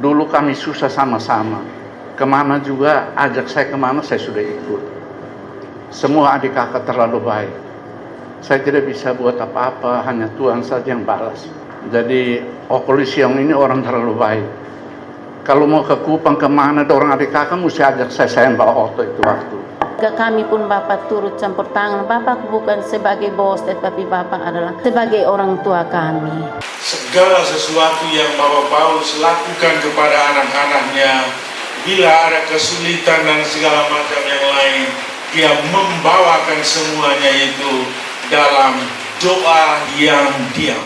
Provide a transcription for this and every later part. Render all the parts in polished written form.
Dulu kami susah sama-sama. Kemana juga, ajak saya kemana saya sudah ikut. Semua adik kakak terlalu baik. Saya tidak bisa buat apa-apa, hanya Tuhan saja yang balas. Jadi Okolisiong ini orang terlalu baik. Kalau mau ke Kupang kemana ada orang adik kakak mesti ajak saya yang bawa oto itu waktu. Kami pun Bapak turut campur tangan. Bapak bukan sebagai bos, tetapi Bapak adalah sebagai orang tua kami. Segala sesuatu yang Bapak Paulus lakukan kepada anak-anaknya, bila ada kesulitan dan segala macam yang lain, dia membawakan semuanya itu dalam doa yang diam.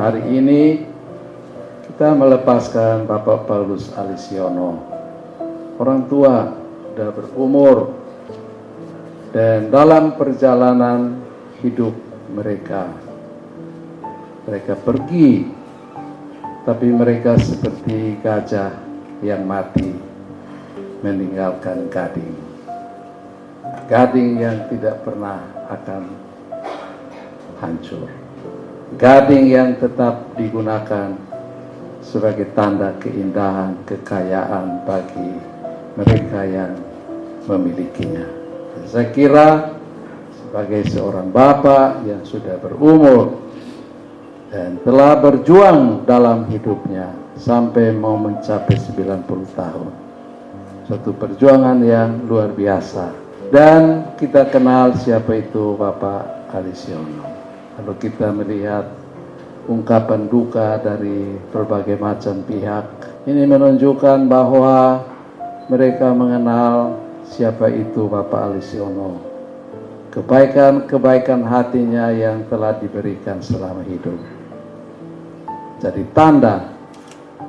Hari ini kita melepaskan Bapak Paulus Alisiono, orang tua sudah berumur, dan dalam perjalanan hidup mereka pergi, tapi mereka seperti gajah yang mati meninggalkan gading yang tidak pernah akan hancur. Gading yang tetap digunakan sebagai tanda keindahan, kekayaan bagi mereka yang memilikinya. Saya kira sebagai seorang bapak yang sudah berumur dan telah berjuang dalam hidupnya sampai mau mencapai 90 tahun. Suatu perjuangan yang luar biasa. Dan kita kenal siapa itu Bapak Alisiono. Kalau kita melihat ungkapan duka dari berbagai macam pihak, ini menunjukkan bahwa mereka mengenal siapa itu Bapak Alisiono. Kebaikan hatinya yang telah diberikan selama hidup. Jadi tanda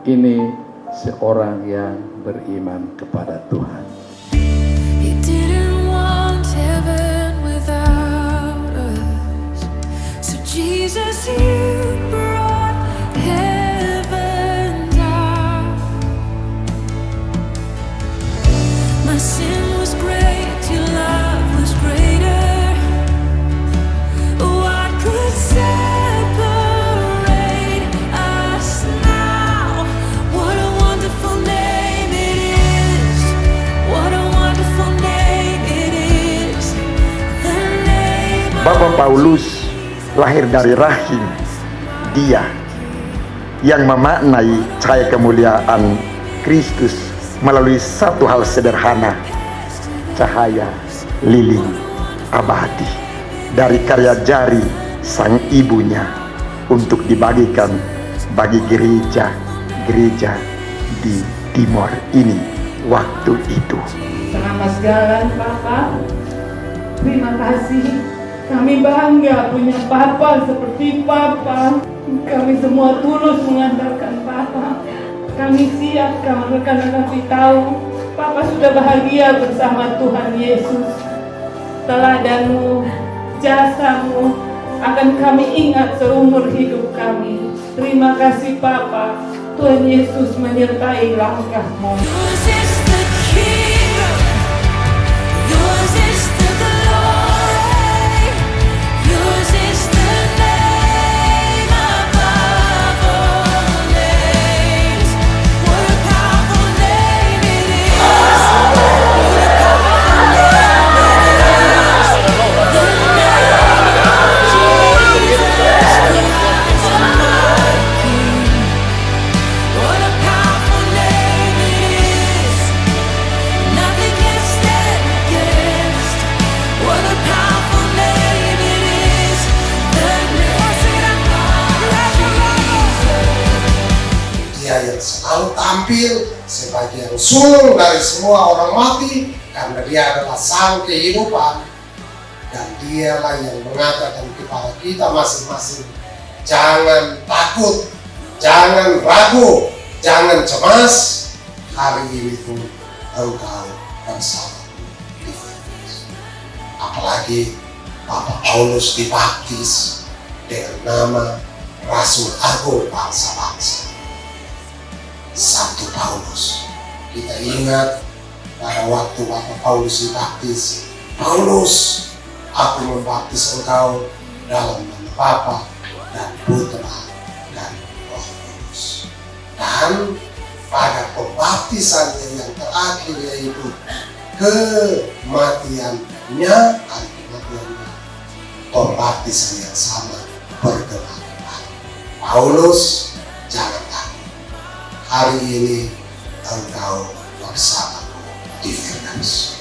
ini seorang yang beriman kepada Tuhan. He didn't want heaven without us. So Jesus, you brought heaven down. My sin was great, your love was greater. What could separate us now? What a wonderful name it is. What a wonderful name it is. The name of Bapak Paulus lahir dari rahim dia yang memaknai cahaya kemuliaan Kristus melalui satu hal sederhana, cahaya lilin abadi dari karya jari sang ibunya untuk dibagikan bagi gereja di Timor ini waktu itu. Selamat jalan Papa. Terima kasih. Kami bangga punya Papa seperti Papa. Kami semua tulus mengandalkan Papa. Kami siap karena kami tahu Papa sudah bahagia bersama Tuhan Yesus. Teladanmu, jasamu akan kami ingat seumur hidup kami. Terima kasih Papa. Tuhan Yesus menyertai langkahmu. yours is the kingdom, yours is the glory, yours is the name above all names. What a powerful name it is. What a powerful name it is. The name of Jesus Christ, my King. What a powerful name it is. Nothing can stand against. What a powerful name it is. The name of Jesus. Dia yang selalu tampil sebagai yang sulung dari semua orang mati, karena dia adalah sang kehidupan, dan dialah yang mengatakan kepada kita masing-masing, jangan takut, jangan ragu, jangan cemas, hari ini pun engkau bersama di Yesus. Apalagi Bapak Paulus dibaptis dengan nama Rasul Agung bangsa-bangsa. Santo Paulus. Kita ingat pada waktu Bapak Paulus dibaptis, Paulus, aku membaptis engkau dalam nama Bapa dan Putra dan Roh Kudus. Dan pada pembaptisannya yang terakhir, yaitu kematiannya, pembaptisan yang sama bergerak. Paulus, jangan takut. Hari ini engkau bersamaku di Firdaus.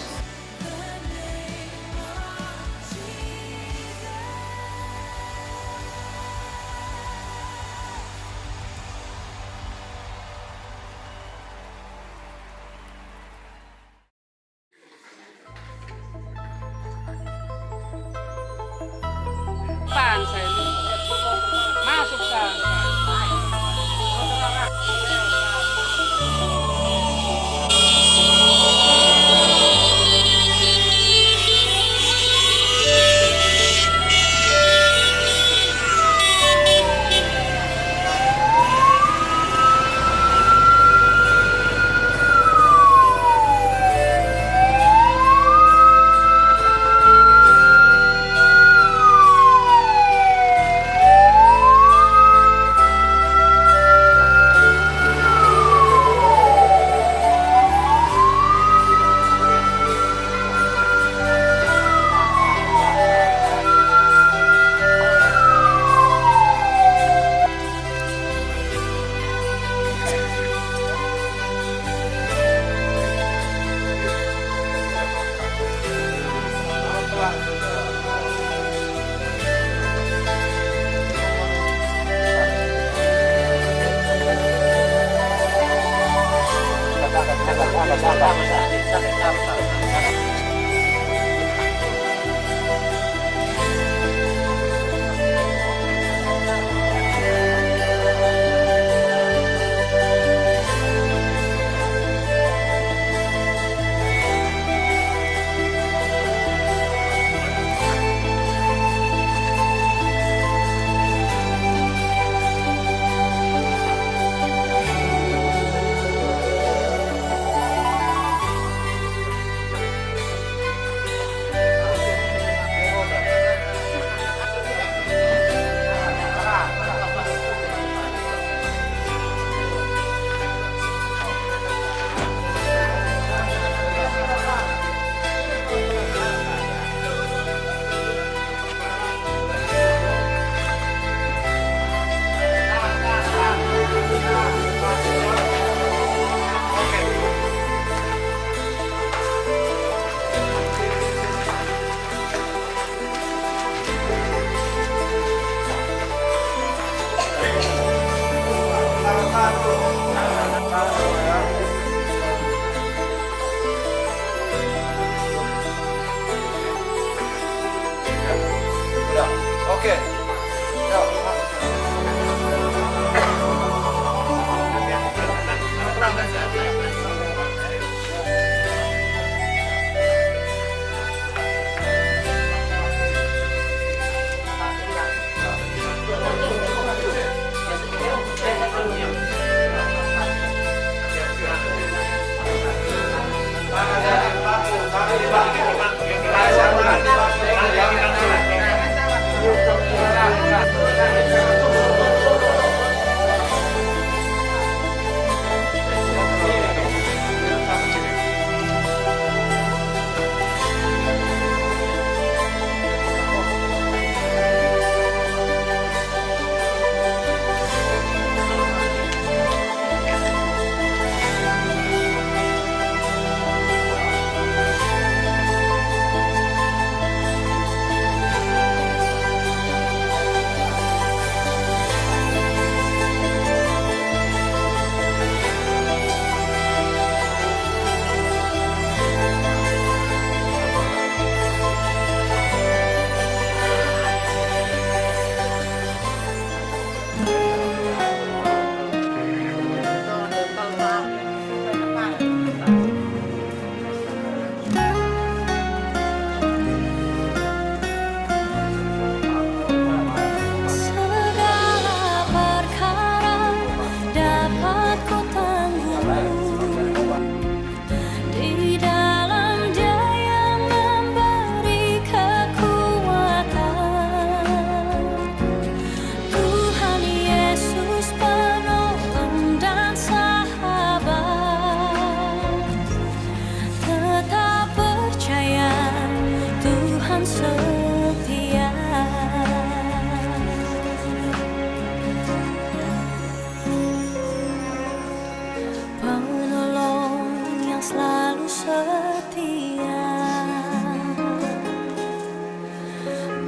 setia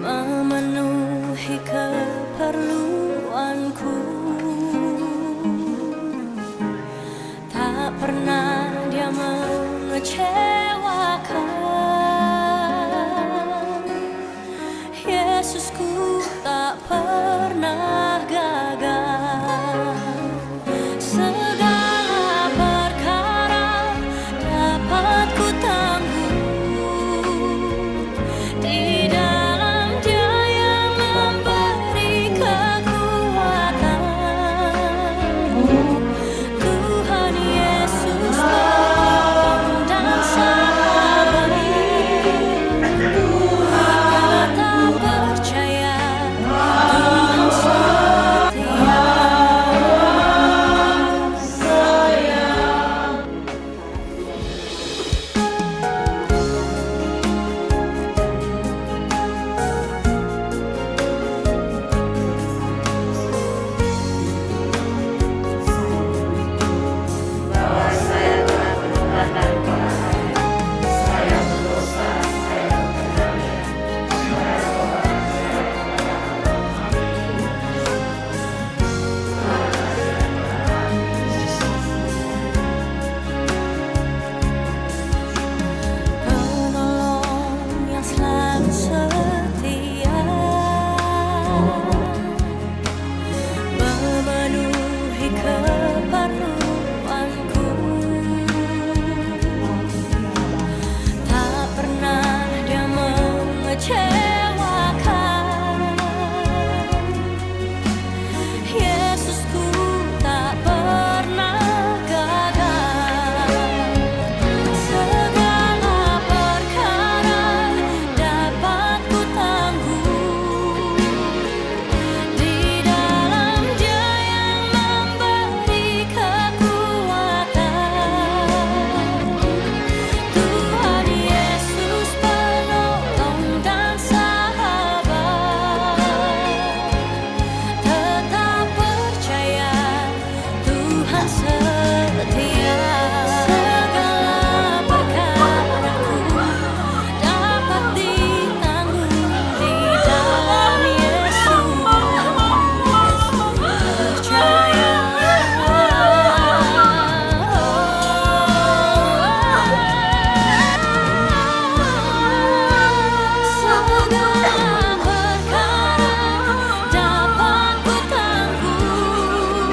memenuhi keperluanku. Tak pernah dia mengecewakan. Yesusku tak pernah gagal. Segala perkara dapat ku tanggung di dalam Dia yang memberi kekuatan. Tuhan Yesus penolong dan sahabat, tetap percaya Tuhan setia. Penolong yang selalu setia, memenuhi keperluanku. Tak pernah dia mengecewakan. Yesusku tak pernah gagal. Segala perkara dapat ku tanggung di dalam Dia yang memberi kekuatan. Tuhan Yesus penolong dan sahabat, tetap percaya Tuhan setia. Segala perkaraku dapat ditanggung di dalam Yesus. Percaya. Segala perkara dapat ku tanggung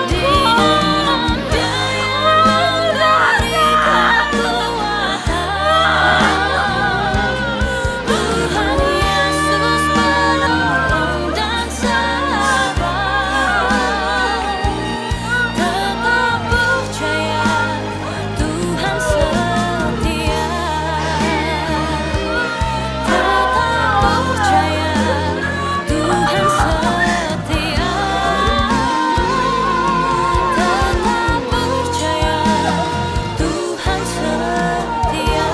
di dalam Dia yang memberi kekuatan. Tuhan Yesus penolong dan sahabat, tetap percaya Tuhan setia. Tetap percaya Tuhan setia. Tetap percaya Tuhan setia.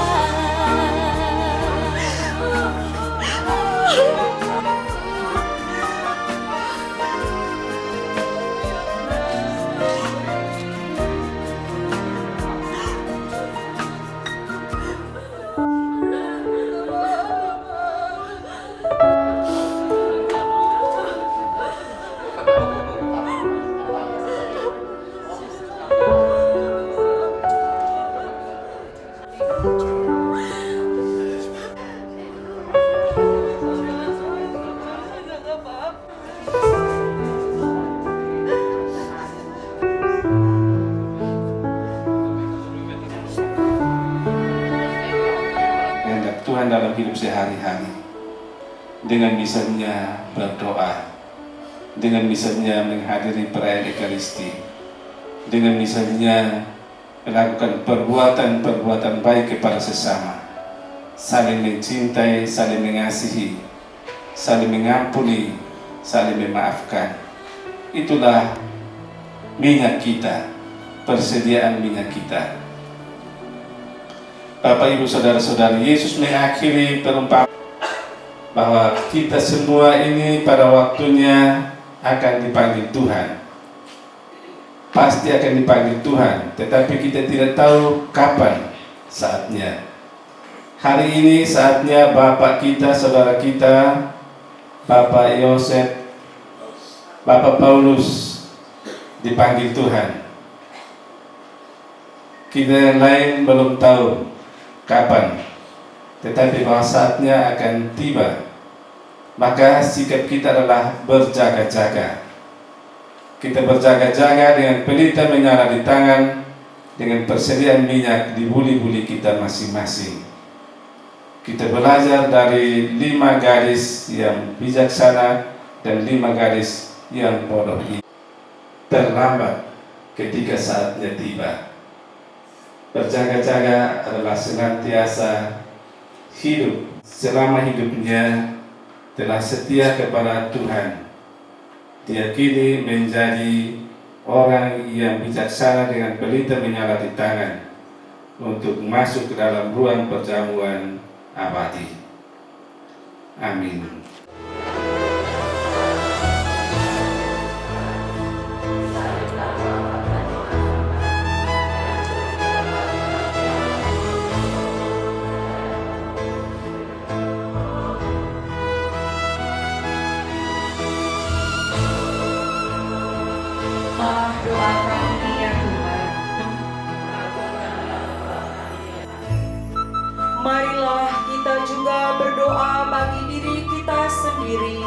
Kehendak Tuhan dalam hidup sehari-hari, dengan misalnya berdoa, dengan misalnya menghadiri perayaan Ekaristi, dengan misalnya melakukan perbuatan-perbuatan baik kepada sesama, saling mencintai, saling mengasihi, saling mengampuni, saling memaafkan. Itulah minyak kita, persediaan minyak kita. Bapak, Ibu, Saudara-saudari, Yesus mengakhiri perumpamaan bahwa kita semua ini pada waktunya akan dipanggil Tuhan. Pasti akan dipanggil Tuhan, tetapi kita tidak tahu kapan saatnya. Hari ini saatnya Bapak kita, saudara kita, Bapak Yosef, Bapak Paulus dipanggil Tuhan. Kita yang lain belum tahu kapan, tetapi bahwa saatnya akan tiba. Maka sikap kita adalah berjaga-jaga. Kita berjaga-jaga dengan pelita menyala di tangan, dengan persediaan minyak di buli-buli kita masing-masing. Kita belajar dari 5 gadis yang bijaksana dan 5 gadis yang bodoh ini. Terlambat ketika saatnya tiba. Berjaga-jaga adalah senantiasa hidup selama hidupnya telah setia kepada Tuhan. Dia kini menjadi orang yang bijaksana dengan pelita menyala di tangan untuk masuk ke dalam ruang perjamuan abadi. Amin. Doa kami ya Tuhan. Marilah kita juga berdoa bagi diri kita sendiri.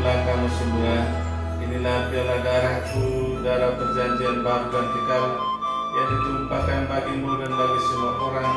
Kamu semua, inilah piala darahku, darah perjanjian baru dan kekal yang ditumpahkan bagimu dan bagi semua orang.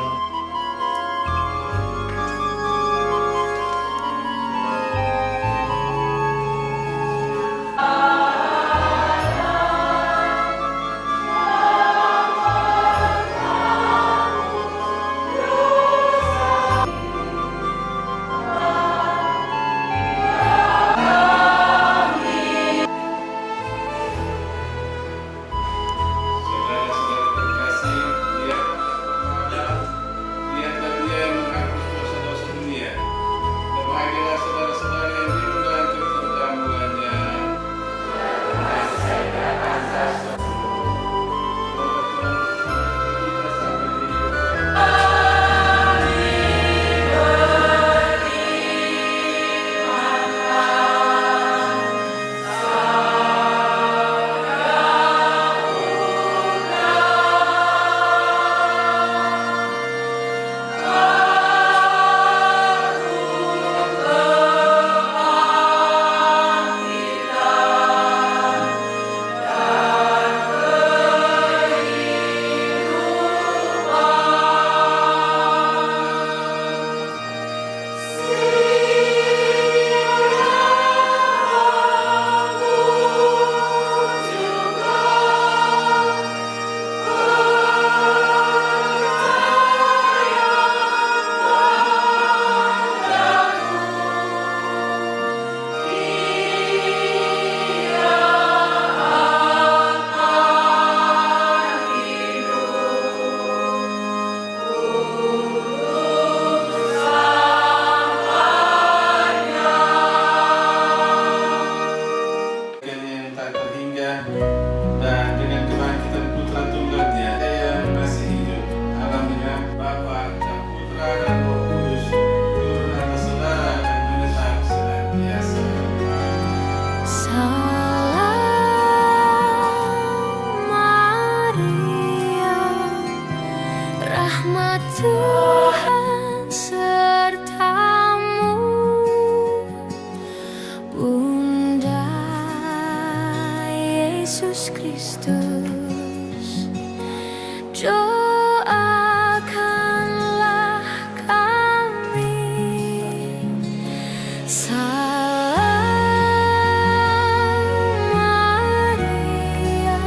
Maria,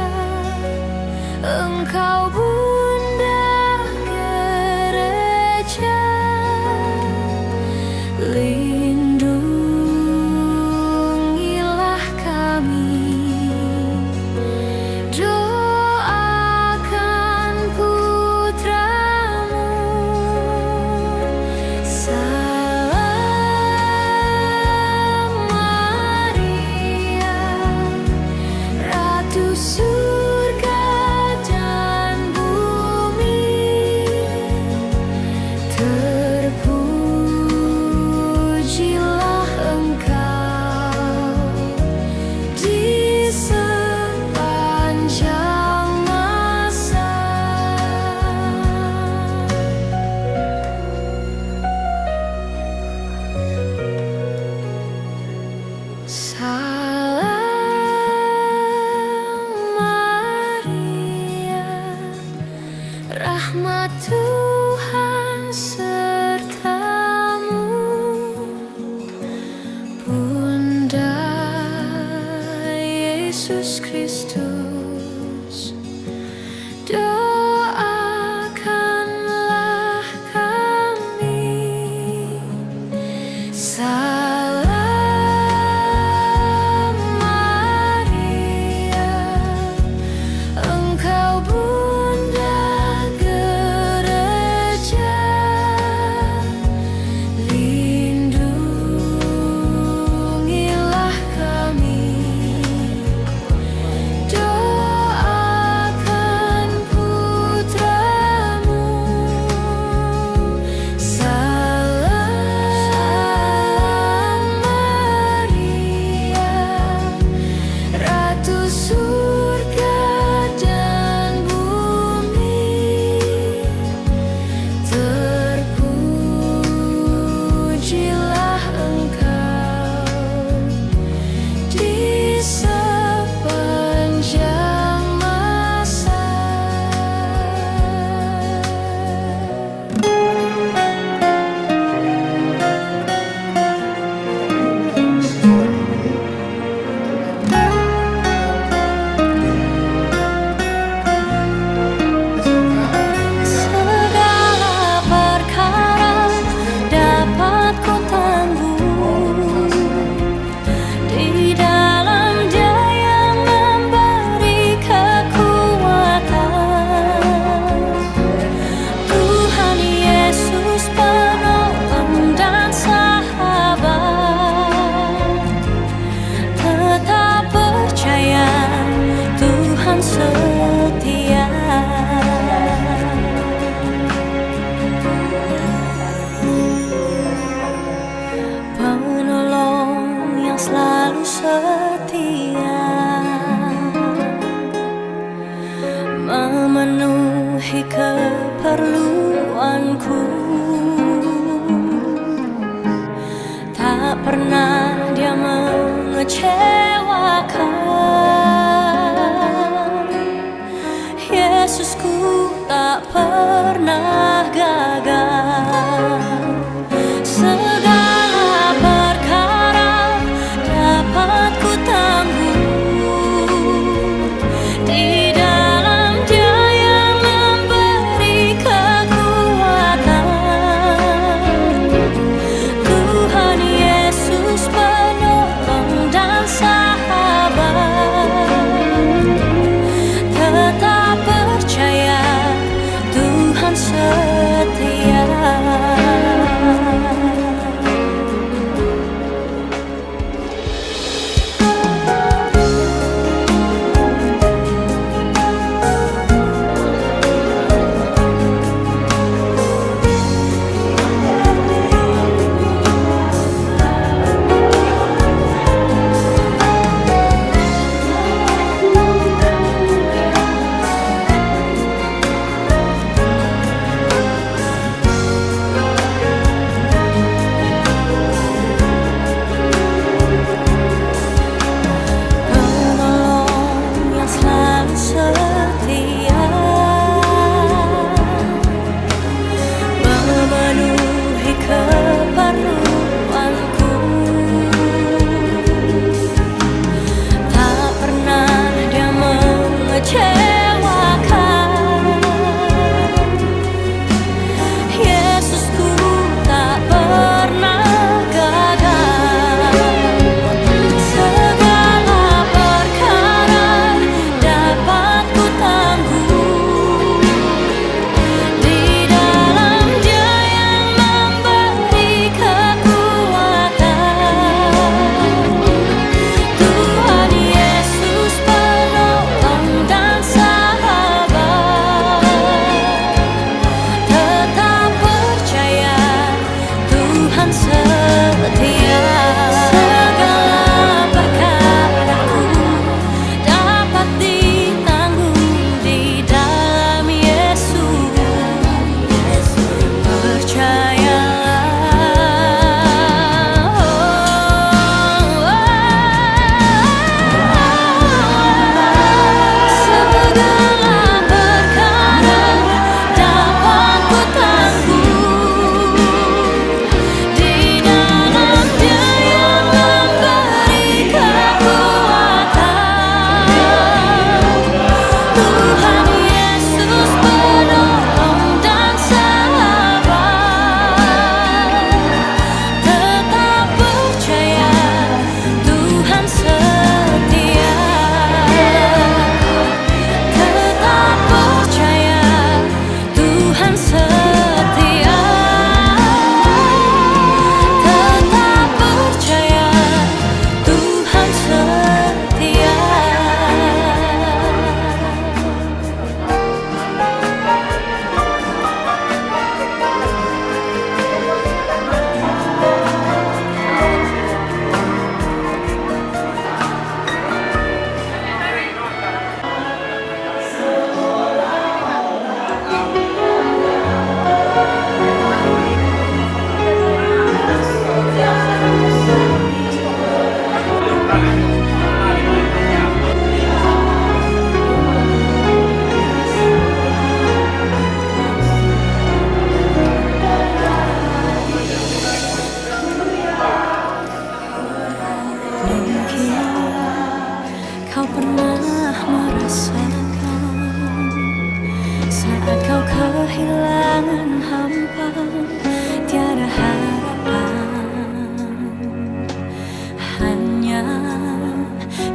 Engkau Bunda Gereja, lindungilah kami, doakan putramu. Salam Maria, Ratu surga dan bumi, terpujilah Engkau di sepanjang masa. Salam Maria, rahmat Tuhan sertamu, Bunda Yesus Kristus, doakanlah kami. Salam Maria, Engkau Bunda Gereja, lindungilah kami, doakan putramu. Salam Maria, Ratu surga dan bumi, terpujilah Engkau di sepanjang masa. Segala perkara dapat ku tanggung di dalam Dia yang memberi kekuatan. Tuhan Yesus penolong dan sahabat, tetap percaya Tuhan setia. Penolong yang selalu setia, memenuhi keperluanku. Tak pernah Dia mengecewakan. Yesusku tak pernah gagal. Segala perkara dapat ku tanggung di dalam Dia yang memberi kekuatan. Tuhan Yesus penolong dan sahabat,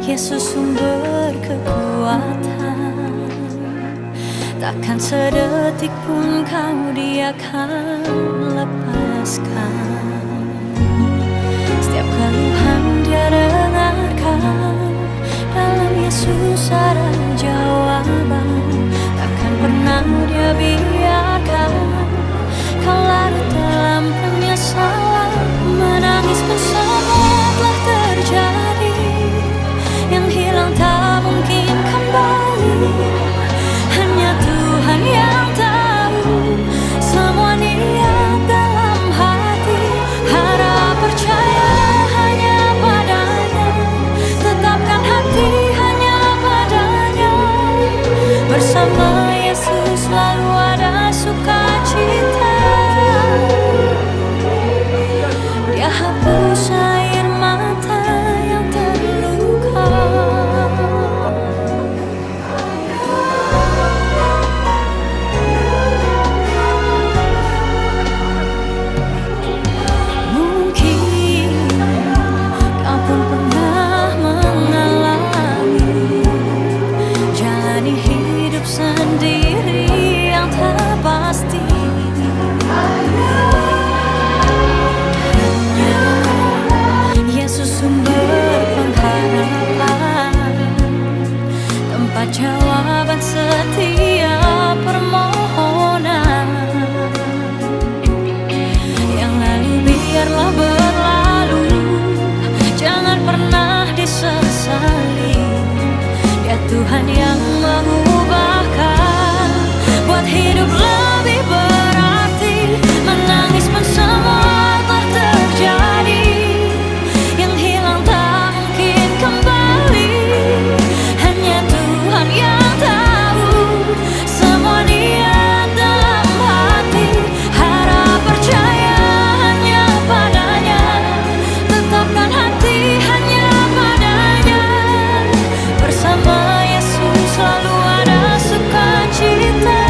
Yesus sumber kekuatan. Takkan sedetik pun kau Dia akan lepaskan. Setiap keluhan Dia dengarkan, dalam Yesus ada jawaban. Takkan pernah Dia biarkan kau larut dalam penyesalan. Menangis pun semua telah terjadi, yang hilang tak mungkin kembali. Hanya Tuhan yang tahu semua niat dalam hati. Harap percaya hanya padanya, tetapkan hati hanya padanya. Bersama Yesus selalu ada sukacita. Dia hapus air mata yang terluka. Mungkin kau pun pernah mengalami jalani hidup sendiri yang tak pasti. Yesus sumber pengharapan, tempat jawaban setiap permohonan. Yang lalu biarlah berlalu, jangan pernah disesali. Dia Tuhan yang mengubahkan, buat hidup lebih berarti. Menangis pun semua telah terjadi, yang hilang tak mungkin kembali. Hanya Tuhan yang tahu semua niat dalam hati. Harap percaya hanya padanya, tetapkan hati hanya padanya. Bersama Yesus selalu ada sukacita.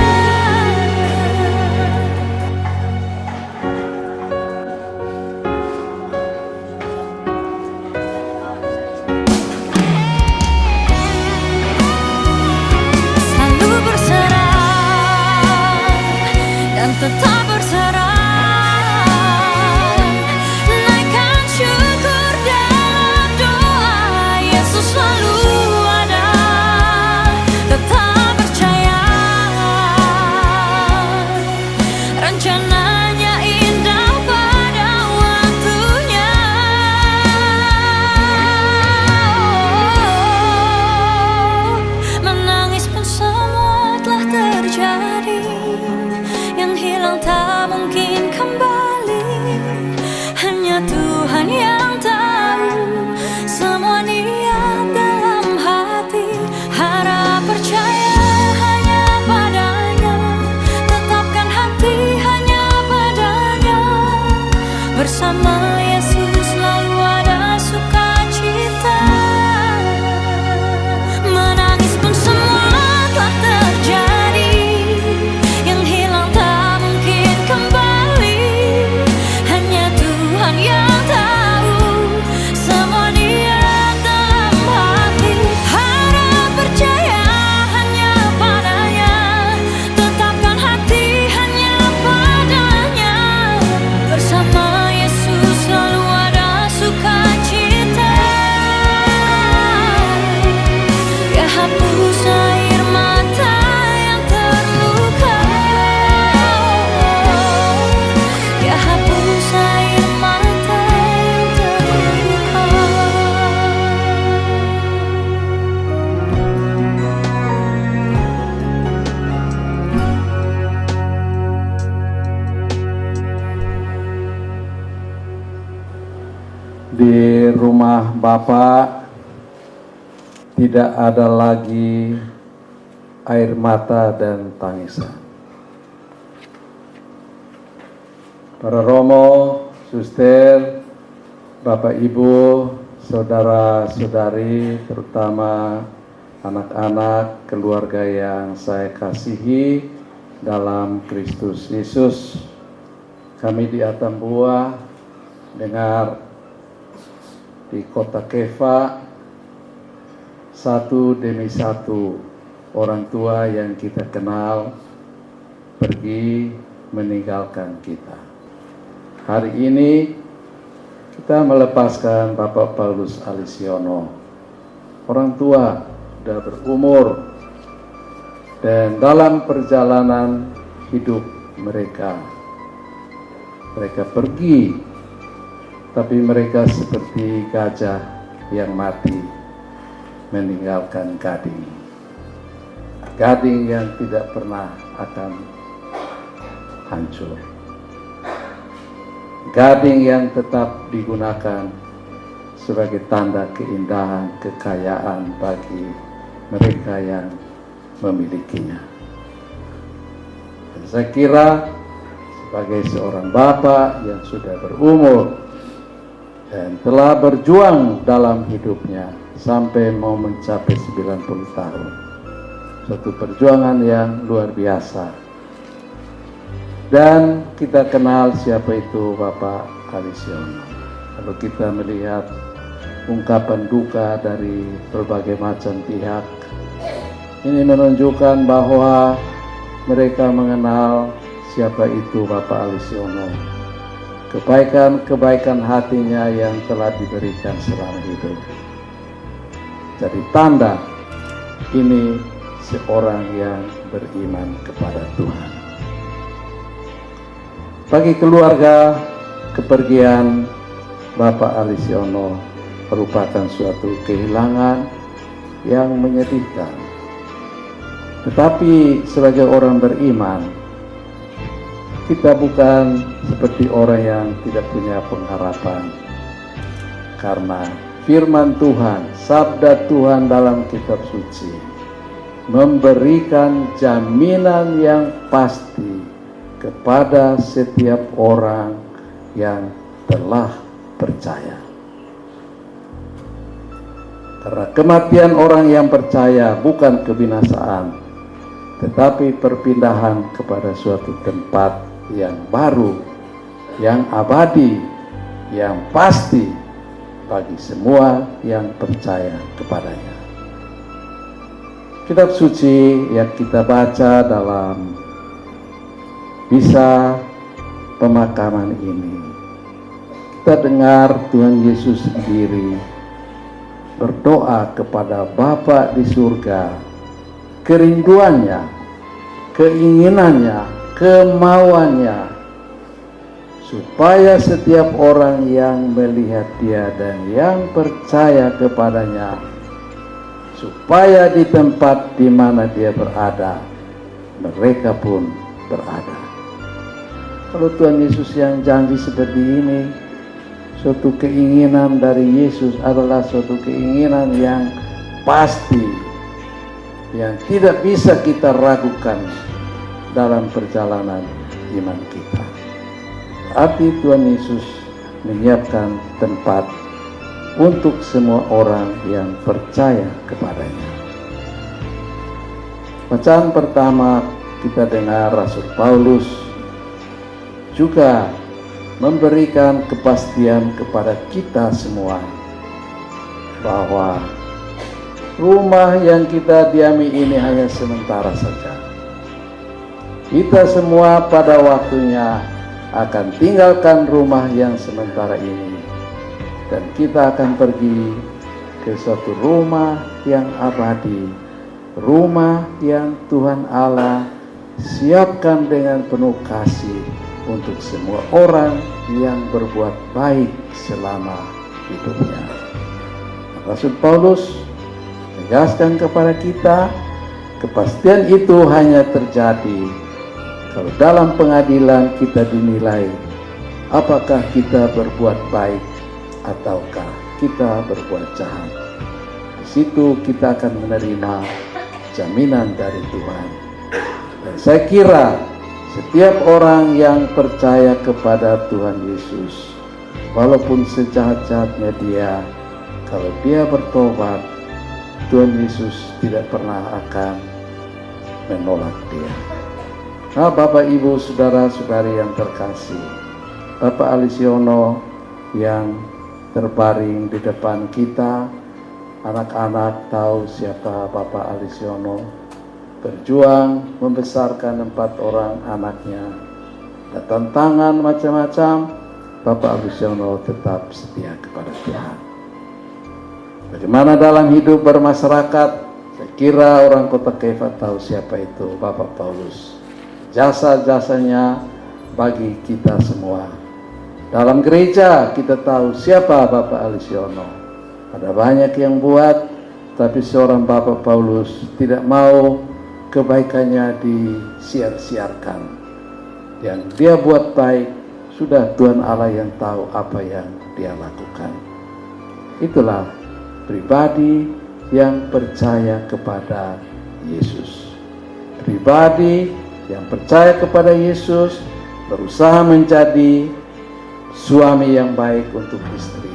Selalu berserah dan tetap berserah. Naikkan syukur dalam doa. Yesus selalu ada, tetap percaya. Rencananya indah pada waktunya. Menangis pun semua telah terjadi, yang hilang tak mungkin kembali. Hanya Tuhan yang tahu semua niat dalam hati. Harap percaya hanya padanya, tetapkan hati hanya padanya. Bersama Yesus selalu ada sukacita. Menangis pun semua telah terjadi, yang hilang tak mungkin kembali. Hanya Tuhan yang tahu semua niat dalam hati. Harap percaya hanya padanya, tetapkan hati hanya padanya. Bersama Yesus selalu ada sukacita. Dia hapus air mata yang terluka. Dia hapus air mata yang terluka. Di rumah Bapak tidak ada lagi air mata dan tangisan. Para romo, suster, Bapak Ibu, saudara-saudari, terutama anak-anak keluarga yang saya kasihi dalam Kristus Yesus. Kami di Atambua dengar di kota Kefa satu demi satu orang tua yang kita kenal pergi meninggalkan kita. Hari ini kita melepaskan Bapak Paulus Alisiono. Orang tua sudah berumur dan dalam perjalanan hidup mereka pergi, tapi mereka seperti gajah yang mati meninggalkan gading yang tidak pernah akan hancur, gading yang tetap digunakan sebagai tanda keindahan, kekayaan bagi mereka yang memilikinya. Dan saya kira sebagai seorang bapak yang sudah berumur dan telah berjuang dalam hidupnya sampai mau mencapai 90 tahun, suatu perjuangan yang luar biasa. Dan kita kenal siapa itu Bapak Alisiono. Kalau kita melihat ungkapan duka dari berbagai macam pihak, ini menunjukkan bahwa mereka mengenal siapa itu Bapak Alisiono, kebaikan hatinya yang telah diberikan selama hidup. Jadi tanda ini seorang yang beriman kepada Tuhan. Bagi keluarga, kepergian Bapak Alisiono merupakan suatu kehilangan yang menyedihkan. Tetapi sebagai orang beriman, kita bukan seperti orang yang tidak punya pengharapan. Karena firman Tuhan, sabda Tuhan dalam kitab suci memberikan jaminan yang pasti kepada setiap orang yang telah percaya. Karena kematian orang yang percaya bukan kebinasaan, tetapi perpindahan kepada suatu tempat yang baru, yang abadi, yang pasti bagi semua yang percaya kepadanya. Kitab suci yang kita baca dalam misa pemakaman ini, kita dengar Tuhan Yesus sendiri berdoa kepada Bapa di surga, kerinduannya, keinginannya, kemauannya, supaya setiap orang yang melihat Dia dan yang percaya kepadanya, supaya di tempat di mana Dia berada, mereka pun berada. Kalau Tuhan Yesus yang janji seperti ini, suatu keinginan dari Yesus adalah suatu keinginan yang pasti, yang tidak bisa kita ragukan dalam perjalanan iman kita. Arti Tuhan Yesus menyiapkan tempat untuk semua orang yang percaya kepadanya. Bacaan pertama kita dengar Rasul Paulus juga memberikan kepastian kepada kita semua bahwa rumah yang kita diami ini hanya sementara saja. Kita semua pada waktunya akan tinggalkan rumah yang sementara ini, dan kita akan pergi ke suatu rumah yang abadi, rumah yang Tuhan Allah siapkan dengan penuh kasih untuk semua orang yang berbuat baik selama hidupnya. Rasul Paulus menegaskan kepada kita, kepastian itu hanya terjadi kalau dalam pengadilan kita dinilai apakah kita berbuat baik ataukah kita berbuat jahat. Di situ kita akan menerima jaminan dari Tuhan. Dan saya kira setiap orang yang percaya kepada Tuhan Yesus, walaupun sejahat-jahatnya dia, kalau dia bertobat, Tuhan Yesus tidak pernah akan menolak dia. Nah, Bapak, Ibu, Saudara-saudari yang terkasih, Bapak Alisiono yang terbaring di depan kita anak-anak tahu siapa Bapak Alisiono, berjuang membesarkan 4 orang anaknya. Dan tantangan macam-macam, Bapak Alisiono tetap setia kepada Tuhan. Bagaimana dalam hidup bermasyarakat, saya kira orang Kota Kefah tahu siapa itu Bapak Paulus. Jasa-jasanya bagi kita semua. Dalam gereja kita tahu siapa Bapak Alisiono. Ada banyak yang buat, tapi seorang Bapak Paulus tidak mau kebaikannya disiar-siarkan. Yang dia buat baik, sudah Tuhan Allah yang tahu apa yang dia lakukan. Itulah pribadi yang percaya kepada Yesus. Pribadi yang percaya kepada Yesus, berusaha menjadi suami yang baik untuk istri.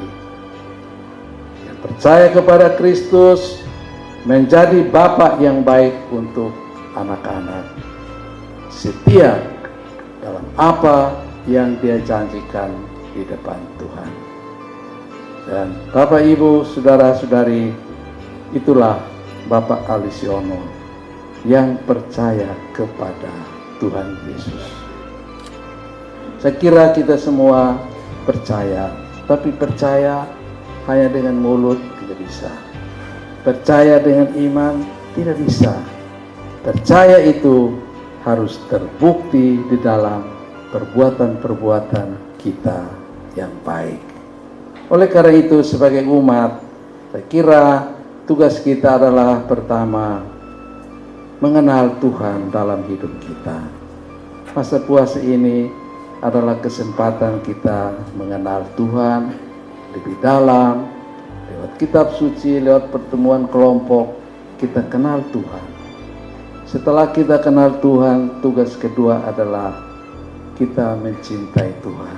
Yang percaya kepada Kristus, menjadi bapak yang baik untuk anak-anak. Setia dalam apa yang dia janjikan di depan Tuhan. Dan Bapak Ibu, saudara-saudari, itulah Bapak Alisiono yang percaya kepada Tuhan Yesus. Saya kira kita semua percaya, tapi percaya hanya dengan mulut tidak bisa. Percaya dengan iman tidak bisa. Percaya itu harus terbukti di dalam perbuatan-perbuatan kita yang baik. Oleh karena itu, sebagai umat, saya kira tugas kita adalah pertama, mengenal Tuhan dalam hidup kita. Masa puasa ini adalah kesempatan kita mengenal Tuhan lebih dalam, lewat kitab suci, lewat pertemuan kelompok, kita kenal Tuhan. Setelah kita kenal Tuhan, tugas kedua adalah kita mencintai Tuhan.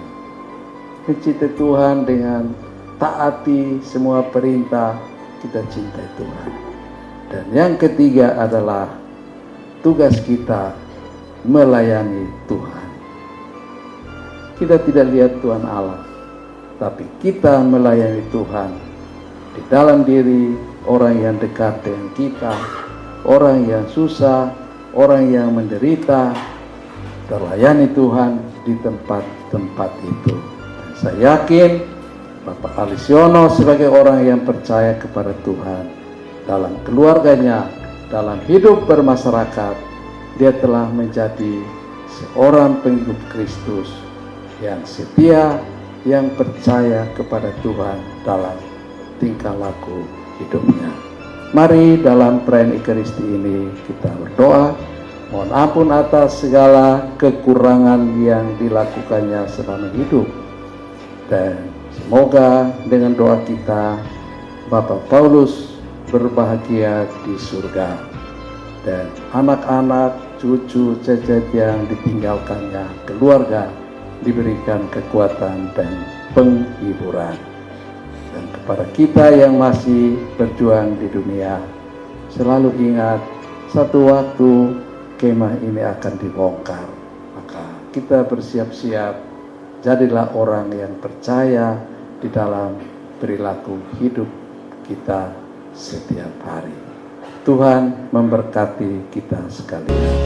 Mencintai Tuhan dengan taati semua perintah, kita cintai Tuhan. Dan yang ketiga adalah tugas kita melayani Tuhan. Kita tidak lihat Tuhan Allah, tapi kita melayani Tuhan di dalam diri orang yang dekat dengan kita, orang yang susah, orang yang menderita, terlayani Tuhan di tempat-tempat itu. Dan saya yakin Bapak Alisiono sebagai orang yang percaya kepada Tuhan, dalam keluarganya, dalam hidup bermasyarakat, dia telah menjadi seorang pengikut Kristus yang setia, yang percaya kepada Tuhan dalam tingkah laku hidupnya. Mari dalam perayaan Ekaristi ini kita berdoa, mohon ampun atas segala kekurangan yang dilakukannya selama hidup. Dan semoga dengan doa kita, Bapak Paulus berbahagia di surga. Dan anak-anak, cucu, cecet yang ditinggalkannya, keluarga, diberikan kekuatan dan penghiburan. Dan kepada kita yang masih berjuang di dunia, selalu ingat, satu waktu kemah ini akan dibongkar. Maka kita bersiap-siap, jadilah orang yang percaya di dalam perilaku hidup kita setiap hari. Tuhan memberkati kita sekalian.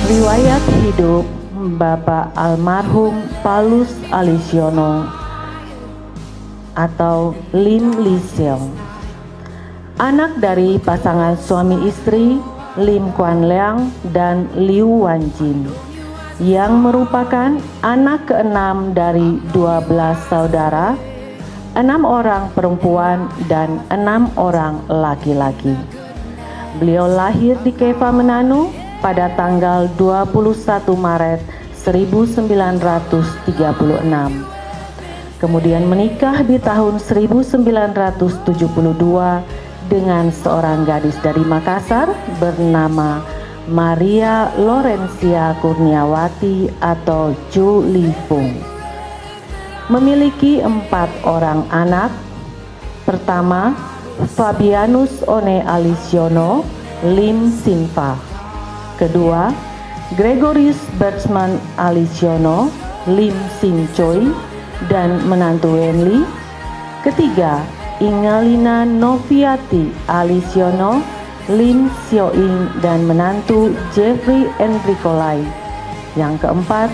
Riwayat hidup Bapak almarhum Paulus Alisiono atau Lim Li Seong, anak dari pasangan suami istri Lim Kuan Leang dan Liu Wan Jin, yang merupakan anak ke-6 dari 12 saudara, 6 orang perempuan dan 6 orang laki-laki. Beliau lahir di Kefah Menanu pada tanggal 21 Maret 1936. Kemudian menikah di tahun 1972 dengan seorang gadis dari Makassar bernama Maria Lorencia Kurniawati atau Chu Lifung. Memiliki 4 orang anak. Pertama, Fabianus One Alisiono Lim Sinfa. Kedua, Gregorius Bertsman Alisiono Lim Sin Choi dan menantu Wenli. Ketiga, Ingalina Noviati Alisiono Lim Sioing dan menantu Jeffrey Enricolai. Yang keempat,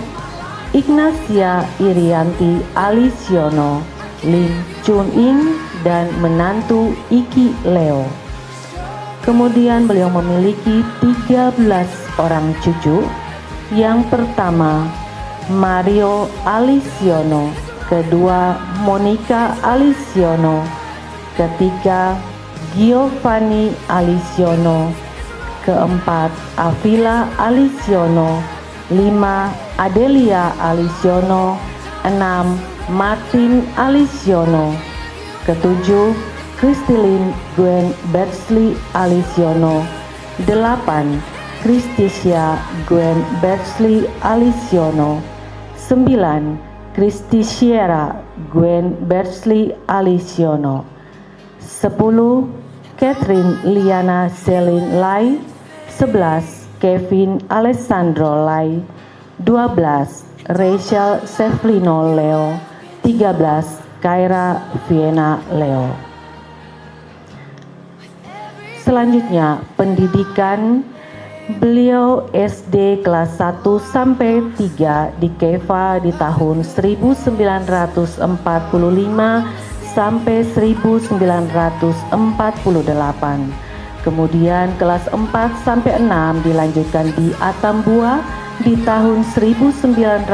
Ignacia Irianti Alisiono Lim Chun Ing dan menantu Iki Leo. Kemudian beliau memiliki 13 orang cucu. Yang pertama, Mario Alisiono. Kedua, Monica Alisiono. Ketiga, Giovanni Alisiono. Keempat, Avila Alisiono. 5, Adelia Alisiono. 6, Martin Alisiono. Ketujuh, Kristilin Gwen Bertsley Alisiono. 8, Christicia Gwen Bertsley Alisiono. 9, Christiciera Gwen Bertsley Alisiono. 10, Catherine Liana Celine Lai. 11, Kevin Alessandro Lai. 12, Rachel Sevlino Leo. 13, Kaira Vienna Leo. Selanjutnya, pendidikan beliau SD kelas 1 sampai 3 di Keva di tahun 1945 sampai 1948. Kemudian kelas 4 sampai 6 dilanjutkan di Atambua di tahun 1948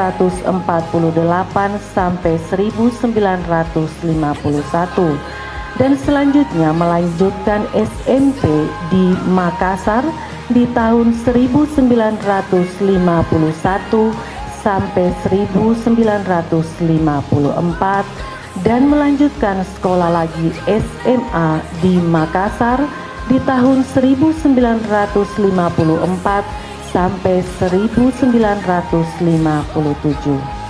sampai 1951 dan selanjutnya melanjutkan SMP di Makassar di tahun 1951 sampai 1954 dan melanjutkan sekolah lagi SMA di Makassar di tahun 1954 sampai 1957.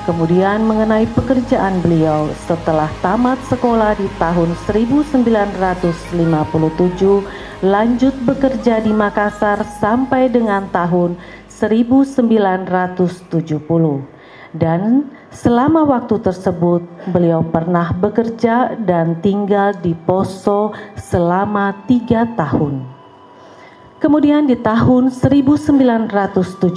Kemudian mengenai pekerjaan beliau setelah tamat sekolah di tahun 1957, lanjut bekerja di Makassar sampai dengan tahun 1970. Dan selama waktu tersebut beliau pernah bekerja dan tinggal di Poso selama 3 tahun. Kemudian di tahun 1970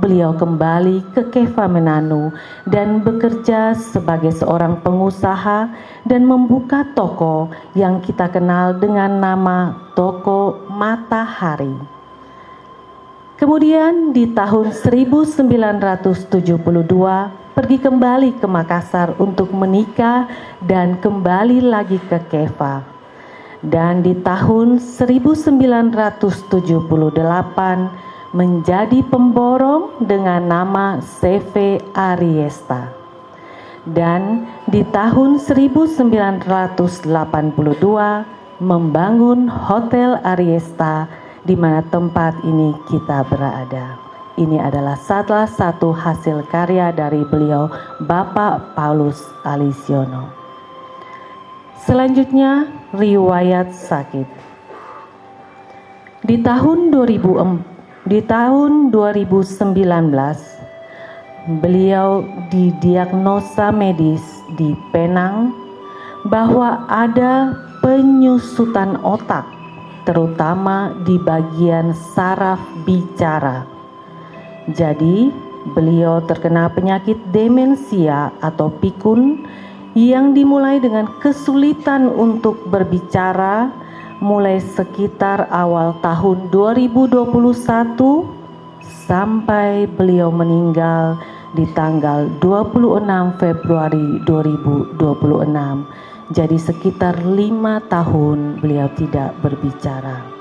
beliau kembali ke Keva Menanu dan bekerja sebagai seorang pengusaha dan membuka toko yang kita kenal dengan nama Toko Matahari. Kemudian di tahun 1972 pergi kembali ke Makassar untuk menikah dan kembali lagi ke Keva. Dan di tahun 1978 menjadi pemborong dengan nama CV Ariesta. Dan di tahun 1982 membangun Hotel Ariesta di mana tempat ini kita berada. Ini adalah salah satu hasil karya dari beliau, Bapak Paulus Alisiono. Selanjutnya, riwayat sakit. Di tahun 2019, beliau didiagnosa medis di Penang bahwa ada penyusutan otak, terutama di bagian saraf bicara. Jadi, beliau terkena penyakit demensia atau pikun yang dimulai dengan kesulitan untuk berbicara mulai sekitar awal tahun 2021 sampai beliau meninggal di tanggal 26 Februari 2026. Jadi sekitar 5 tahun beliau tidak berbicara.